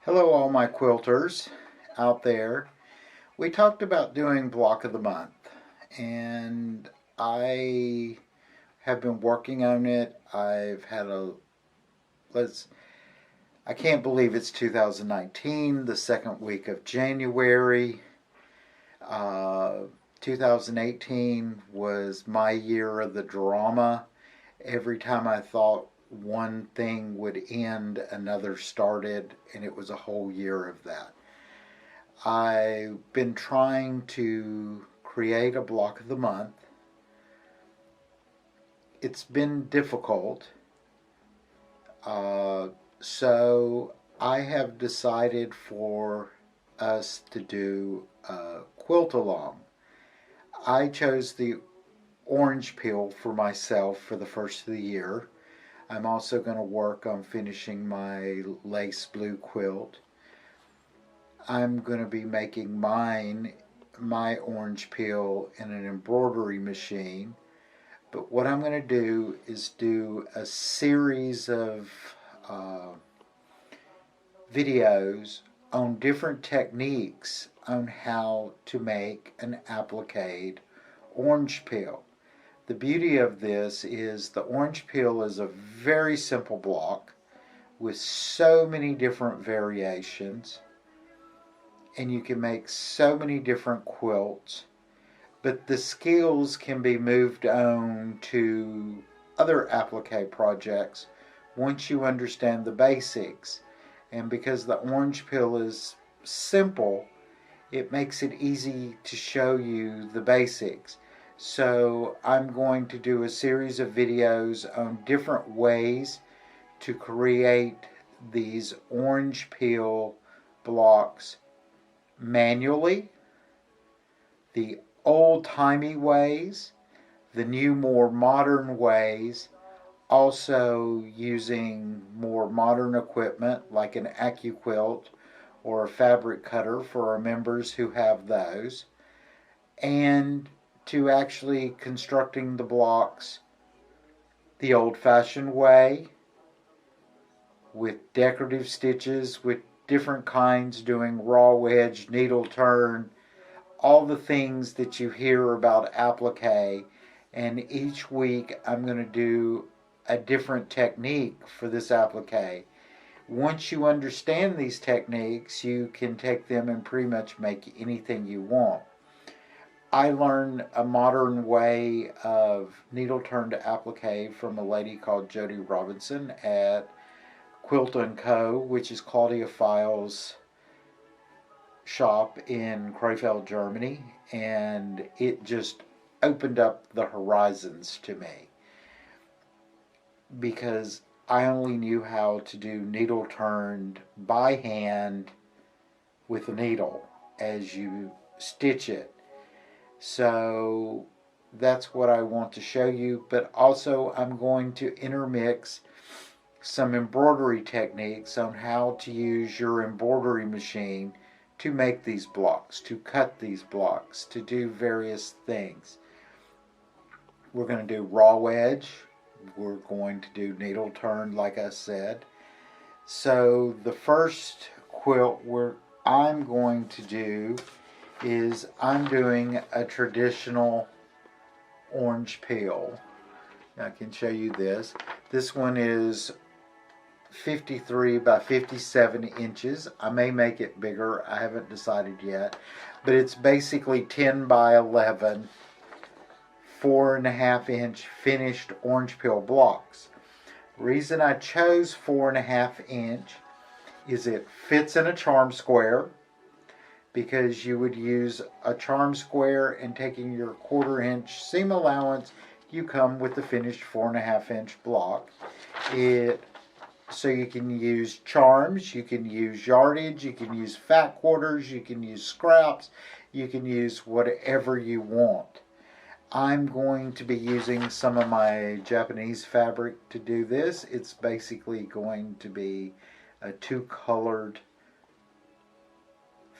Hello all my quilters out there. We talked about doing block of the month and I have been working on it. Let's I can't believe it's 2019, the second week of January. Uh, 2018 was my year of the drama. Every time I thought one thing would end, another started, and it was a whole year of that. I've been trying to create a block of the month. It's been difficult, so I have decided for us to do a quilt along. I chose the orange peel for myself for the first of the year. I'm also going to work on finishing my lace blue quilt. I'm going to be making my orange peel in an embroidery machine. But what I'm going to do is do a series of videos on different techniques on how to make an applique orange peel. The beauty of this is the orange peel is a very simple block with so many different variations, and you can make so many different quilts, but the skills can be moved on to other applique projects once you understand the basics. And because the orange peel is simple, it makes it easy to show you the basics. So I'm going to do a series of videos on different ways to create these orange peel blocks manually, the old-timey ways, the new more modern ways, also using more modern equipment like an AccuQuilt or a fabric cutter for our members who have those, and to actually constructing the blocks the old-fashioned way with decorative stitches, with different kinds, doing raw wedge, needle turn, all the things that you hear about applique. And each week I'm going to do a different technique for this applique. Once you understand these techniques, you can take them and pretty much make anything you want. I learned a modern way of needle turn to applique from a lady called Jody Robinson at Quilt & Co., which is Claudia Files' shop in Krefeld, Germany, and it just opened up the horizons to me because I only knew how to do needle turned by hand with a needle as you stitch it. So that's what I want to show you, but also I'm going to intermix some embroidery techniques on how to use your embroidery machine to make these blocks, to cut these blocks, to do various things. We're going to do raw wedge. We're going to do needle turn, like I said. So the first quilt I'm going to do is I'm doing a traditional orange peel. I can show you this. This one is 53 by 57 inches. I may make it bigger. I haven't decided yet. But it's basically 10 by 11, 4.5 inch finished orange peel blocks. The reason I chose 4.5 inch is it fits in a charm square, because you would use a charm square and taking your 1/4 inch seam allowance, you come with the finished 4.5 inch block. So you can use charms, you can use yardage, you can use fat quarters, you can use scraps, you can use whatever you want. I'm going to be using some of my Japanese fabric to do this. It's basically going to be a two-colored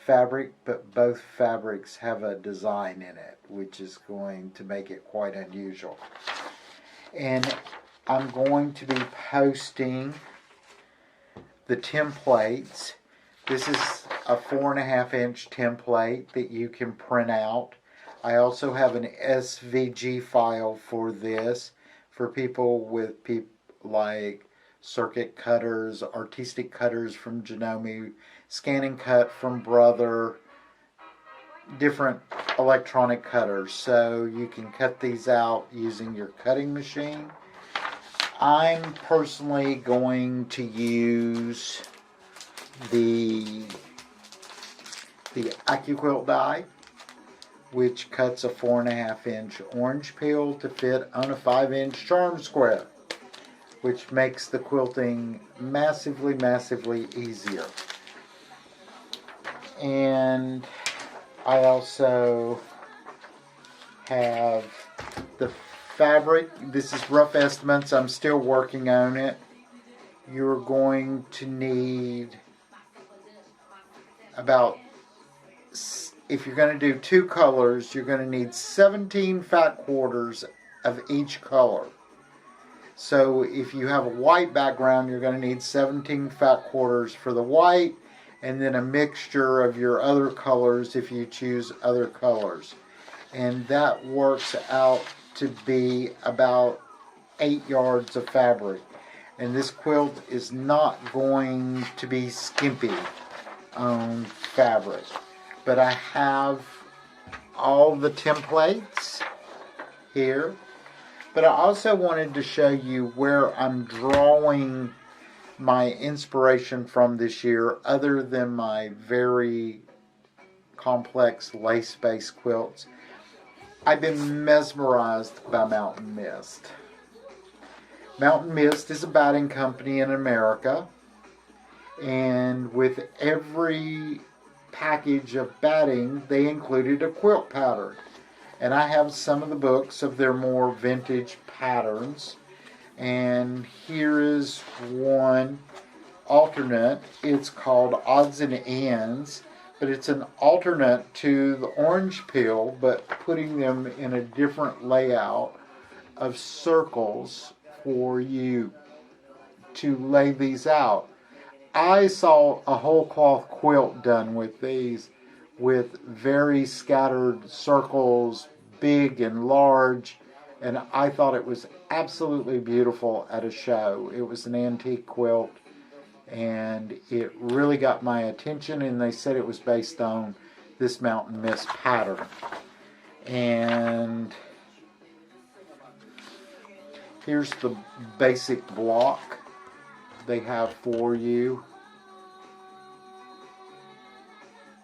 fabric, but both fabrics have a design in it, which is going to make it quite unusual. And I'm going to be posting the templates This is a 4.5-inch template that you can print out. I also have an SVG file for this for people with like circuit cutters, artistic cutters from Janome, scanning cut from Brother, different electronic cutters. So you can cut these out using your cutting machine. I'm personally going to use the AccuQuilt die, which cuts a 4.5-inch orange peel to fit on a 5-inch charm square, which makes the quilting massively, massively easier. And I also have the fabric. This is rough estimates. I'm still working on it. You're going to need about, if you're going to do 2 colors, you're going to need 17 fat quarters of each color. So if you have a white background, you're going to need 17 fat quarters for the white, and then a mixture of your other colors if you choose other colors. And that works out to be about 8 yards of fabric. And this quilt is not going to be skimpy on fabric. But I have all the templates here. But I also wanted to show you where I'm drawing my inspiration from this year, other than my very complex lace-based quilts. I've been mesmerized by Mountain Mist. Mountain Mist is a batting company in America, and with every package of batting, they included a quilt pattern. And I have some of the books of their more vintage patterns. And here is one alternate. It's called Odds and Ends, but it's an alternate to the Orange Peel, but putting them in a different layout of circles for you to lay these out. I saw a whole cloth quilt done with these, with very scattered circles, big and large, and I thought it was absolutely beautiful at a show. It was an antique quilt, and it really got my attention, and they said it was based on this Mountain Mist pattern. And here's the basic block they have for you.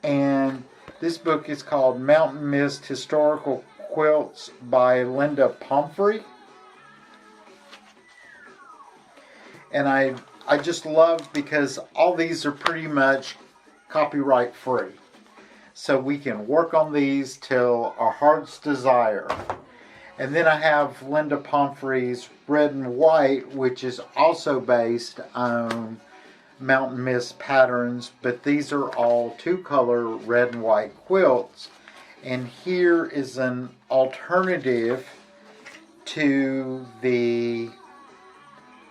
And this book is called Mountain Mist Historical Quilts by Linda Pomfrey. And I just love, because all these are pretty much copyright free. So we can work on these till our heart's desire. And then I have Linda Pomfrey's Red and White, which is also based on Mountain Mist patterns, but these are all 2-color red and white quilts. And here is an alternative to the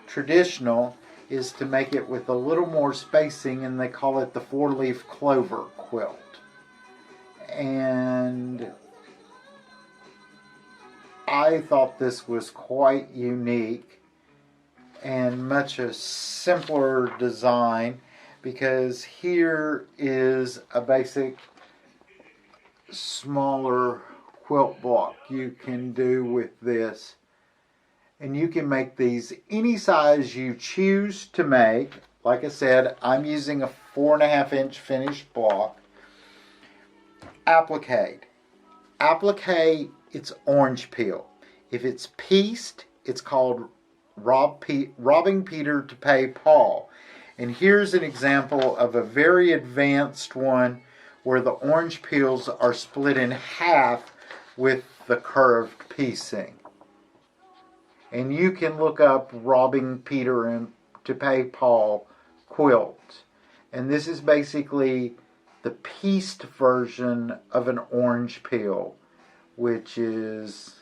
traditional, is to make it with a little more spacing, and they call it the 4-leaf clover quilt. And I thought this was quite unique and much a simpler design, because here is a basic smaller quilt block you can do with this, and you can make these any size you choose to make. Like I said, I'm using a 4.5-inch finished block. Applique, it's orange peel. If it's pieced, it's called robbing Peter to pay Paul. And here's an example of a very advanced one where the orange peels are split in half with the curved piecing. And you can look up Robbing Peter and to Pay Paul quilt. And this is basically the pieced version of an orange peel, which is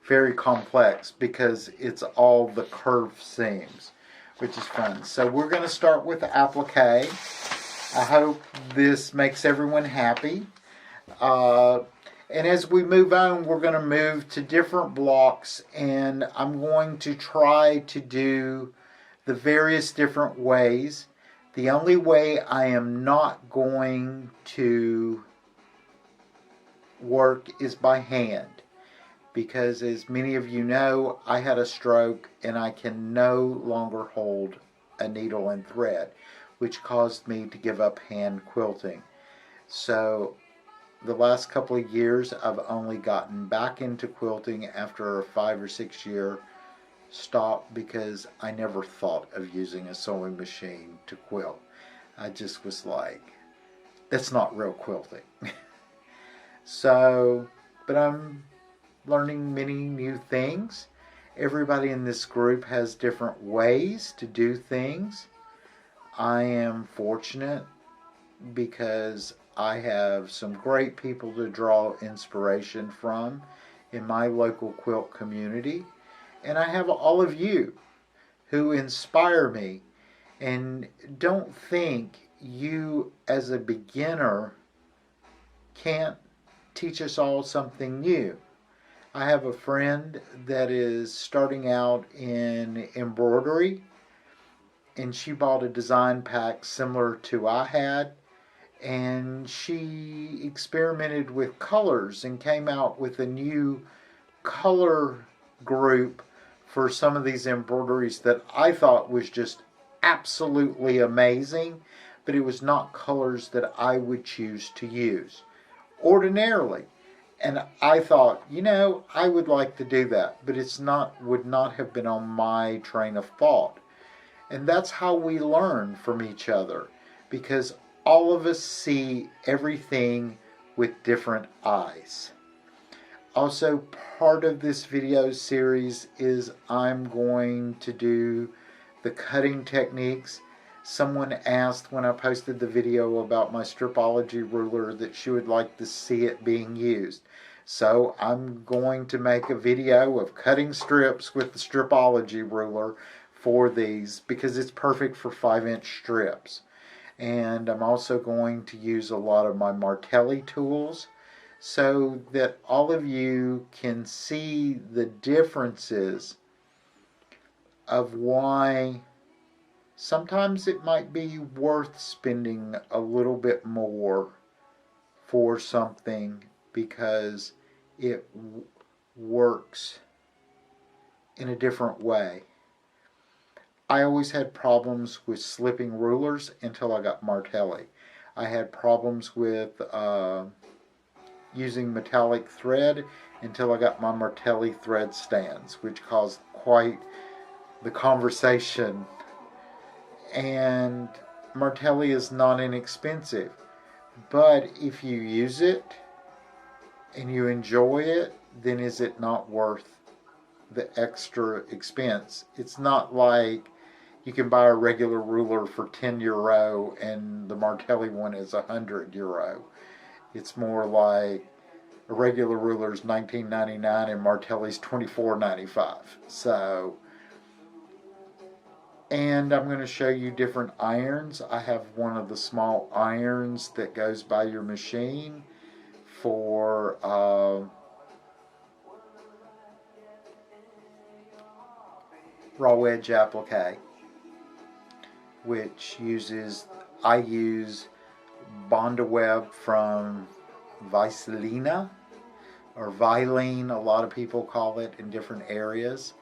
very complex because it's all the curved seams, which is fun. So we're going to start with the applique. I hope this makes everyone happy. Uh, and as we move on, we're going to move to different blocks, and I'm going to try to do the various different ways. The only way I am not going to work is by hand, because as many of you know, I had a stroke and I can no longer hold a needle and thread, which caused me to give up hand quilting. So the last couple of years I've only gotten back into quilting after a 5 or 6 year stop, because I never thought of using a sewing machine to quilt. I just was like, that's not real quilting. So, but I'm learning many new things. Everybody in this group has different ways to do things. I am fortunate because I have some great people to draw inspiration from in my local quilt community. And I have all of you who inspire me. And don't think you as a beginner can't teach us all something new. I have a friend that is starting out in embroidery, and she bought a design pack similar to I had, and she experimented with colors and came out with a new color group for some of these embroideries that I thought was just absolutely amazing, but it was not colors that I would choose to use ordinarily. And I thought, I would like to do that, but would not have been on my train of thought. And that's how we learn from each other, because all of us see everything with different eyes. Also, part of this video series is I'm going to do the cutting techniques. Someone asked when I posted the video about my stripology ruler that she would like to see it being used. So I'm going to make a video of cutting strips with the stripology ruler for these, because it's perfect for 5-inch strips. And I'm also going to use a lot of my Martelli tools so that all of you can see the differences of why sometimes it might be worth spending a little bit more for something because it works in a different way. I always had problems with slipping rulers until I got Martelli. I had problems with using metallic thread until I got my Martelli thread stands, which caused quite the conversation. And Martelli is not inexpensive, but if you use it and you enjoy it, then is it not worth the extra expense? It's not like you can buy a regular ruler for €10 and the Martelli one is €100. It's more like a regular ruler is $19.99 and Martelli's $24.95. So, and I'm going to show you different irons. I have one of the small irons that goes by your machine for raw edge applique, which I use Bondaweb from Vicelina, or Vilene, a lot of people call it in different areas.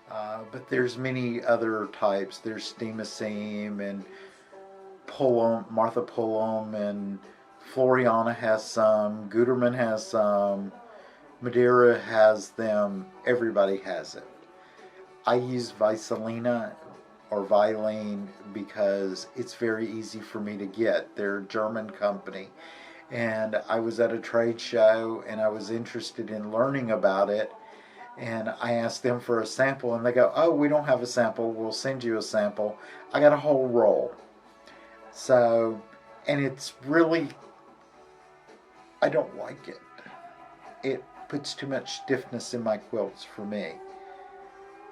But there's many other types. There's Steam-A-Seam and Pullum, Martha Pullum, and Floriana has some, Gutermann has some, Madeira has them, everybody has it. I use Vicelina or Vilene because it's very easy for me to get. They're a German company, and I was at a trade show and I was interested in learning about it, and I asked them for a sample and they go, oh, we don't have a sample, we'll send you a sample. I got a whole roll. So, and it's really, I don't like it. It puts too much stiffness in my quilts for me.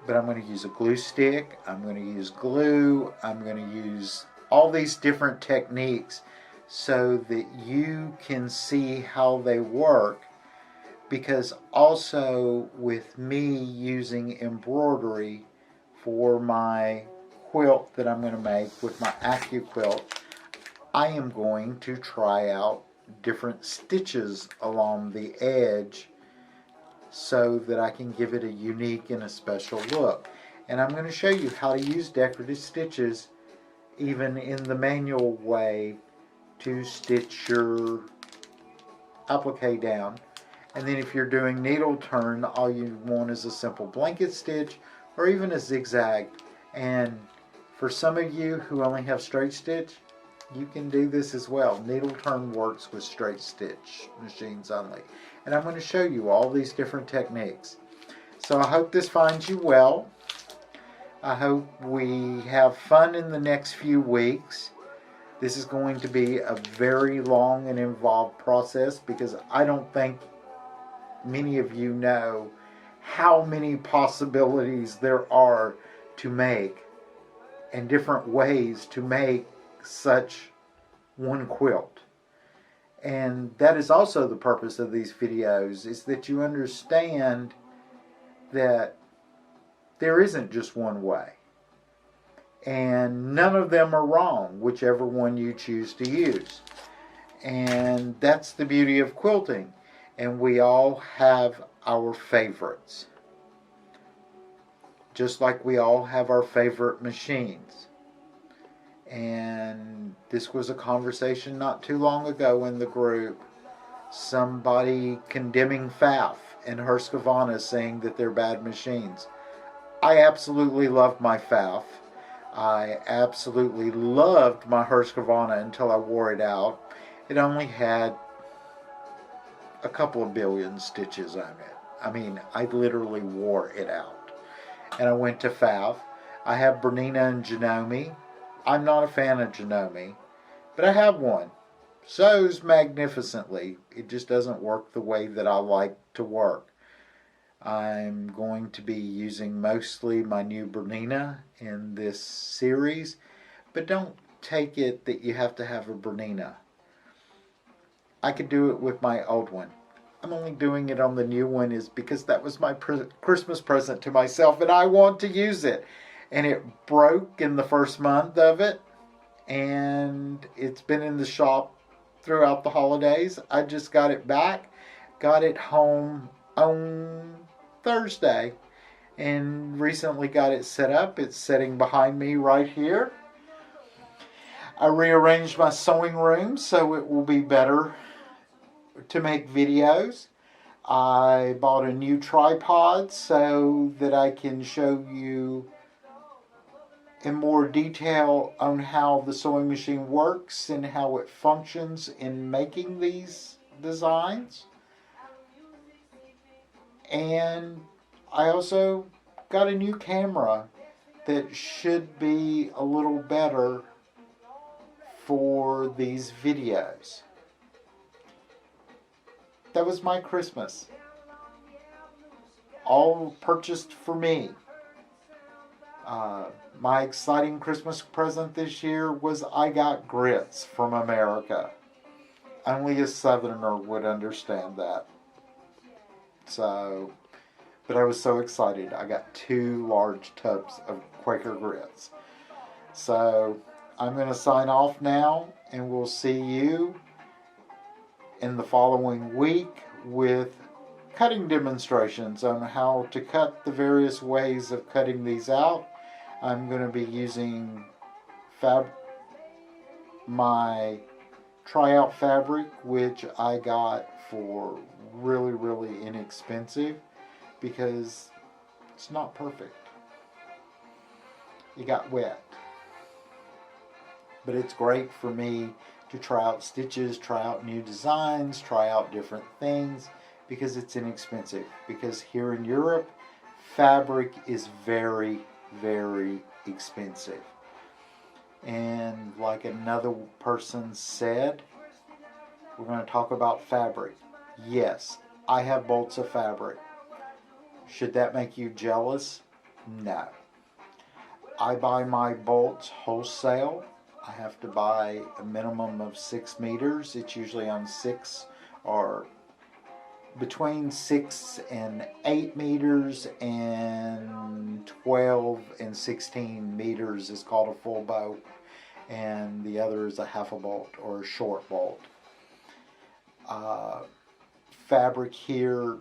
But I'm going to use a glue stick, I'm going to use glue, I'm going to use all these different techniques so that you can see how they work, because also with me using embroidery for my quilt that I'm going to make with my AccuQuilt, I am going to try out different stitches along the edge so that I can give it a unique and a special look. And I'm going to show you how to use decorative stitches even in the manual way to stitch your applique down. And then if you're doing needle turn, all you want is a simple blanket stitch or even a zigzag. And for some of you who only have straight stitch, you can do this as well. Needle turn works with straight stitch machines only. And I'm going to show you all these different techniques. So I hope this finds you well. I hope we have fun in the next few weeks. This is going to be a very long and involved process because I don't think many of you know how many possibilities there are to make and different ways to make such one quilt. And that is also the purpose of these videos, is that you understand that there isn't just one way. And none of them are wrong, whichever one you choose to use. And that's the beauty of quilting. And we all have our favorites. Just like we all have our favorite machines. And this was a conversation not too long ago in the group. Somebody condemning Pfaff and Husqvarna, saying that they're bad machines. I absolutely loved my Pfaff. I absolutely loved my Husqvarna until I wore it out. It only had a couple of billion stitches on it. I mean, I literally wore it out. And I went to Pfaff. I have Bernina and Janome. I'm not a fan of Janome, but I have one. Sews magnificently. It just doesn't work the way that I like to work. I'm going to be using mostly my new Bernina in this series, but don't take it that you have to have a Bernina. I could do it with my old one. I'm only doing it on the new one is because that was my Christmas present to myself and I want to use it. And it broke in the first month of it, and it's been in the shop throughout the holidays. I just got it back, got it home on Thursday, and recently got it set up. It's sitting behind me right here. I rearranged my sewing room so it will be better to make videos. I bought a new tripod so that I can show you in more detail on how the sewing machine works and how it functions in making these designs. And I also got a new camera that should be a little better for these videos. That was my Christmas. All purchased for me. My exciting Christmas present this year was I got grits from America. Only a Southerner would understand that. So, but I was so excited. I got 2 large tubs of Quaker grits. So, I'm going to sign off now, and we'll see you in the following week with cutting demonstrations on how to cut the various ways of cutting these out. I'm going to be using my tryout fabric, which I got for really, really inexpensive because it's not perfect. It got wet. But it's great for me to try out stitches, try out new designs, try out different things because it's inexpensive. Because here in Europe, fabric is very, very expensive. And like another person said, we're going to talk about fabric. Yes, I have bolts of fabric. Should that make you jealous? No. I buy my bolts wholesale. I have to buy a minimum of 6 meters. It's usually on 6 or between 6 and 8 meters, and 12 and 16 meters is called a full bolt, and the other is a half a bolt or a short bolt. Fabric here,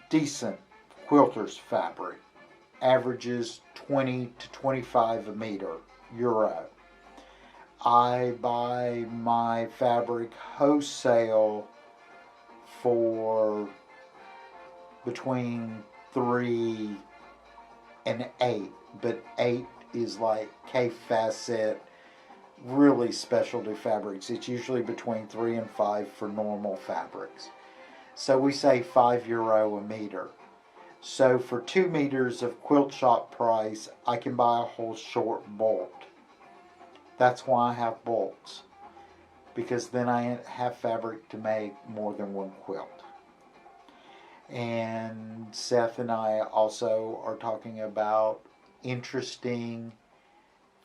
decent quilter's fabric, averages 20 to 25 a meter, euro. I buy my fabric wholesale for between 3 and 8, but 8 is like K-Facet, really specialty fabrics. It's usually between 3 and 5 for normal fabrics. So we say €5 a meter. So for 2 meters of quilt shop price, I can buy a whole short bolt. That's why I have bolts, because then I have fabric to make more than one quilt. And Seth and I also are talking about interesting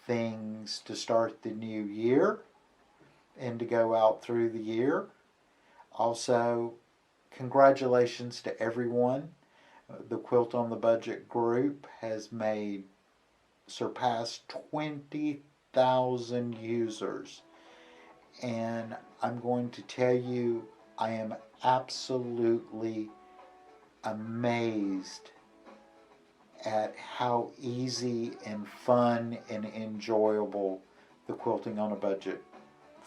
things to start the new year and to go out through the year. Also, congratulations to everyone. The Quilt on the Budget group has surpassed 20,000 users. And I'm going to tell you, I am absolutely amazed at how easy and fun and enjoyable the Quilting on a Budget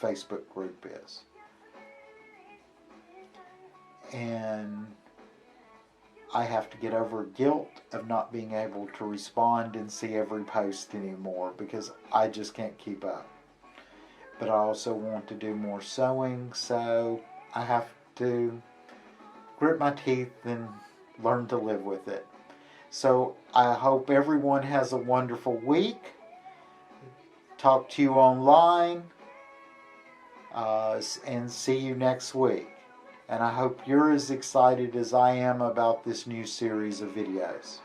Facebook group is. And I have to get over guilt of not being able to respond and see every post anymore, because I just can't keep up. But I also want to do more sewing, so I have to grit my teeth and learn to live with it. So I hope everyone has a wonderful week. Talk to you online, and see you next week. And I hope you're as excited as I am about this new series of videos.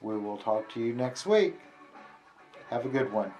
We will talk to you next week. Have a good one.